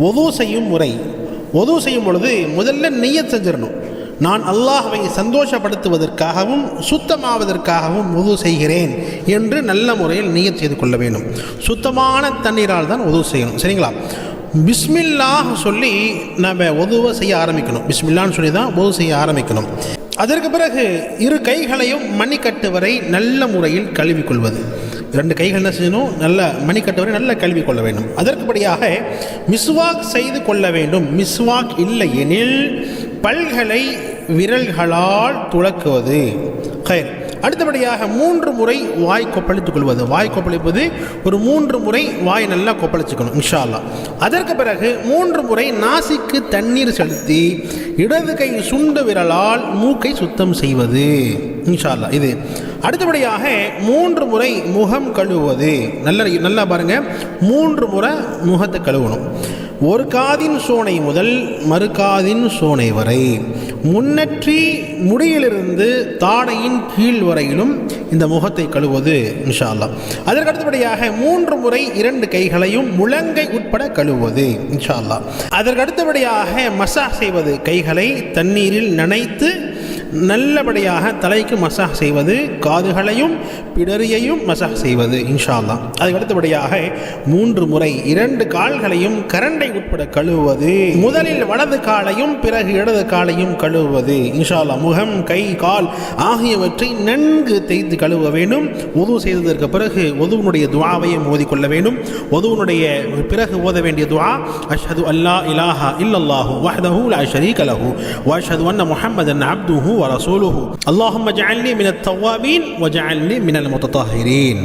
ஒது செய்யும் முறை. ஒது செய்யும் பொழுது முதல்ல நிய்யத் செஞ்சிடணும். நான் அல்லாஹ்வை சந்தோஷப்படுத்துவதற்காகவும் சுத்தமாவதற்காகவும் ஒது செய்கிறேன் என்று நல்ல முறையில் நிய்யத் செய்து கொள்ள வேண்டும். சுத்தமான தண்ணீரால் தான் ஒது செய்யணும். சரிங்களா? பிஸ்மில்லாஹ் சொல்லி நம்ம ஒதுவை செய்ய ஆரம்பிக்கணும். பிஸ்மில்லான்னு சொல்லி தான் ஒது செய்ய ஆரம்பிக்கணும். அதற்கு பிறகு இரு கைகளையும் மணிக்கட்டு வரை நல்ல முறையில் கழுவிக்கொள்வது. ரெண்டு கைகள் என்ன செய்யணும்? நல்ல மணிக்கட்டு வரை நல்ல கழுவி கொள்ள வேண்டும். அதற்குபடியாக மிஸ்வாக் செய்து கொள்ள வேண்டும். மிஸ்வாக் இல்லை எனில் பல்களை விரல்களால் துலக்குவது. அடுத்தபடியாக 3 முறை வாய் கொப்பளித்துக் கொள்வது. வாய் கொப்பளிப்பது ஒரு 3 முறை வாய் நல்லா கொப்பளிச்சுக்கணும் இன்ஷா அல்லாஹ். அதற்கு பிறகு 3 முறை நாசிக்கு தண்ணீர் செலுத்தி இடது கை சுண்டு விரலால் மூக்கை சுத்தம் செய்வது இன்ஷா அல்லாஹ். இது அடுத்தபடியாக 3 முறை முகம் கழுவுவது. நல்லா பாருங்க, 3 முறை முகத்தை கழுவணும். ஒரு காதின் சோனை முதல் மறு காதின் சோனை வரை, முன்னற்றி முடியிலிருந்து தாடையின் கீழ் வரையிலும் இந்த முகத்தை கழுவுவது இன்ஷா அல்லாஹ். அதற்கு அடுத்தபடியாக 3 முறை 2 கைகளையும் முழங்கை உட்பட கழுவுவது இன்ஷா அல்லாஹ். அதற்கு அடுத்தபடியாக மசாஜ் செய்வது. கைகளை தண்ணீரில் நனைத்து நல்லபடியாக தலைக்கு மசாஜ் செய்வது, காதுகளையும் பிடரியையும் மசாஜ் செய்வது இன்ஷா அல்லாஹ். அதுக்கு அடுத்தபடியாக 3 முறை 2 கால்களையும் கரண்டை உட்பட கழுவுவது. முதலில் வலது காலையும் பிறகு இடது காலையும் கழுவுவது இன்ஷா அல்லாஹ். முகம், கை, கால் ஆகியவற்றை நன்கு தேய்த்து கழுவ வேண்டும். உது செய்ததற்கு பிறகு உதுவினுடைய துஆவையும் ஓதிக்கொள்ள வேண்டும். உதுவினுடைய பிறகு ஓத வேண்டிய துஆ அஷ்ஹது அல்லா இலாஹா இல்லல்லாஹு வஹ்தஹு லா ஷரீக லஹு வ அஷ்ஹது அன்ன முஹம்மதன் அப்துஹு ورسوله اللهم اجعلني من التوابين واجعلني من المتطهرين.